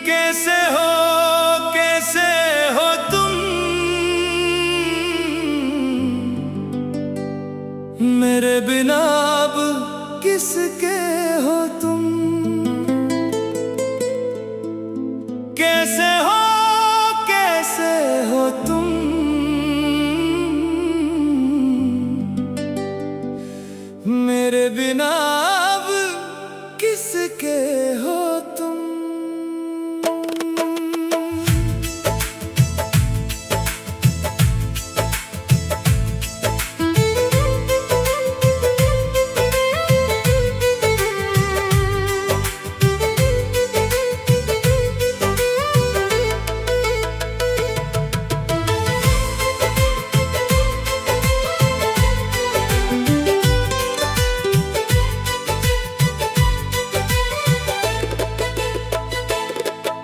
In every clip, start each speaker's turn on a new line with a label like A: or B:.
A: कैसे हो तुम मेरे बिना अब किसके हो तुम। कैसे हो तुम मेरे बिना अब किसके हो तुम।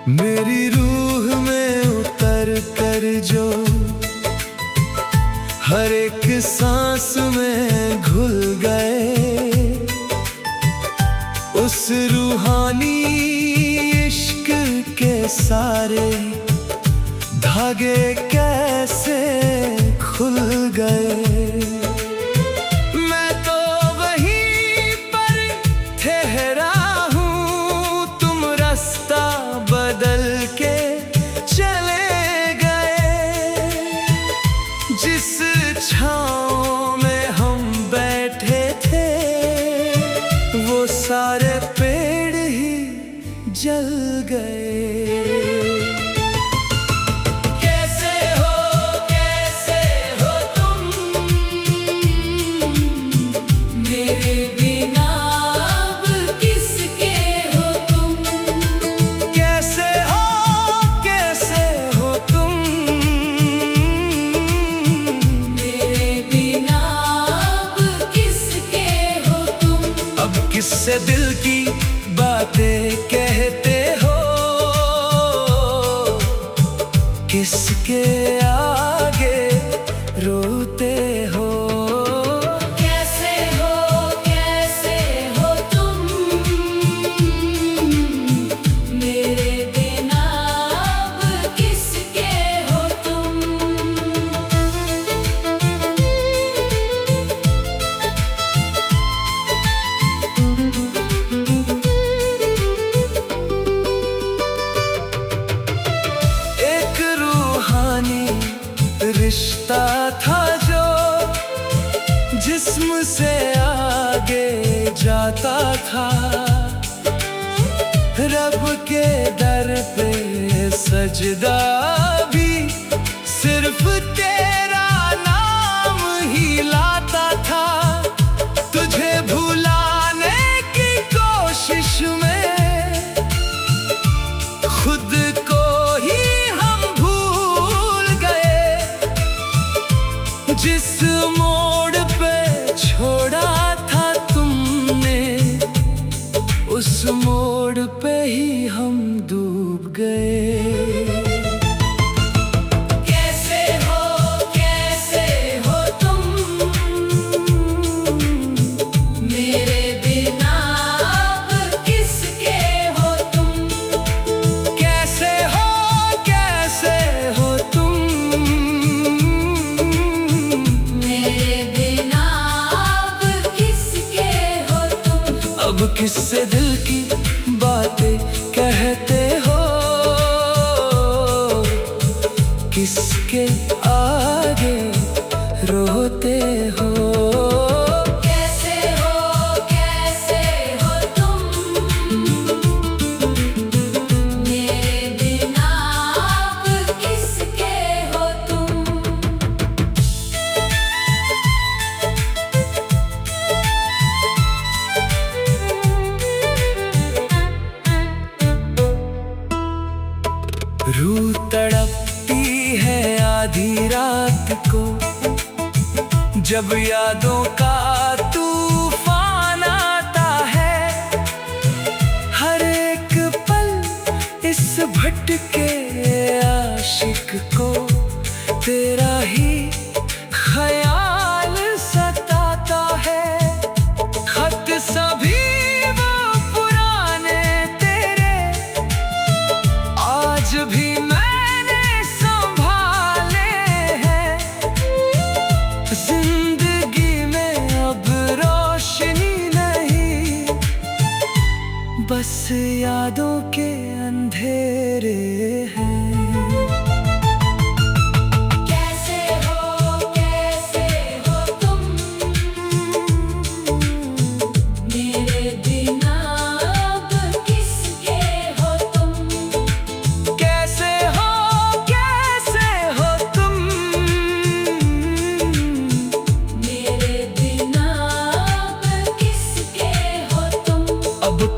A: मेरी रूह में उतर कर जो हर एक सांस में घुल गए, उस रूहानी इश्क के सारे धागे कैसे खुल गए। मैं तो वहीं पर ठहरा हूँ, तुम रास्ता बदल के चले गए। जिस छाँव में हम बैठे थे वो सारे पेड़ ही जल गए। किससे दिल की बातें कहते हो, किसके आगे रोते हो।
B: कैसे हो तुम मेरे बिना अब किसके हो तुम।
A: रिश्ता था जो जिस्म से आगे जाता था, रब के दर पे सजदा भी सिर्फ तेरा नाम ही लाता था। तुझे भुलाने की कोशिश में खुद को ही जिस मोड़ पे छोड़ा था तुमने, उस मोड़ पे ही हम डूब गए।
B: कैसे हो तुम मेरे बिना अब किसके हो तुम।
A: कैसे हो तुम अब किससे दिल की बातें कहते हो, किसके आगे रोते हो।
B: कैसे हो तुम मेरे बिना अब किसके हो तुम। रूह तड़पती है आधी रात को, जब यादों का तूफान आता है। हर एक पल इस भटके आशिक को तेरा ही ख्याल सताता है। खत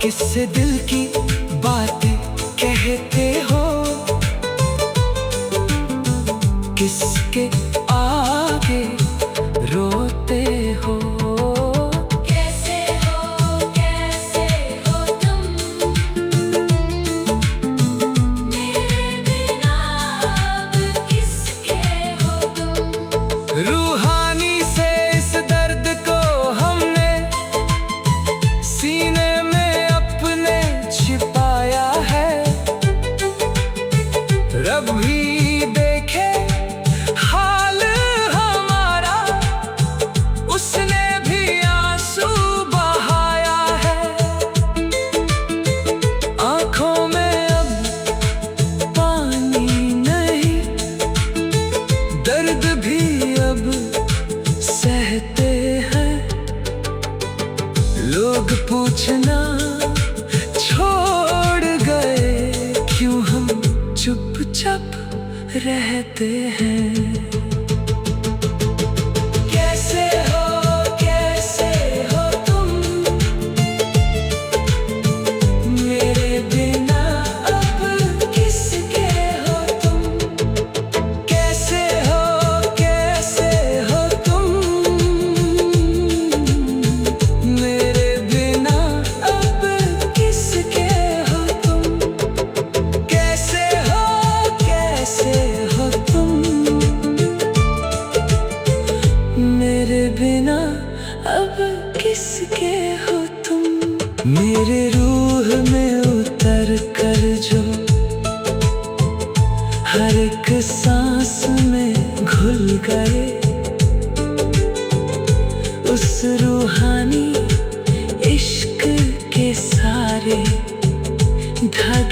B: किससे दिल की बातें कहते हो, किसके आगे रोते हो।
C: कैसे हो तुम, मेरे बिना अब किसके हो तुम।
B: रूहानी से इस दर्द को हमने सीने में अपने छिपाया है। रब भी देखे हाल हमारा, उसने भी आंसू बहाया है। आंखों में अब पानी नहीं, दर्द भी अब सहते हैं। लोग पूछना छोड़ गए, क्यों हम चुपचाप रहते हैं। कैसे हो तुम, मेरे बिना अब किसके हो तुम। कैसे हो तुम, मेरे बिना अब किसके हो तुम। कैसे हो तुम, मेरे बिना अब किसके हो तुम। मेरे रूह में उतर कर जो हर एक सांस में घुल गए, उस रूहानी इश्क के सारे धागे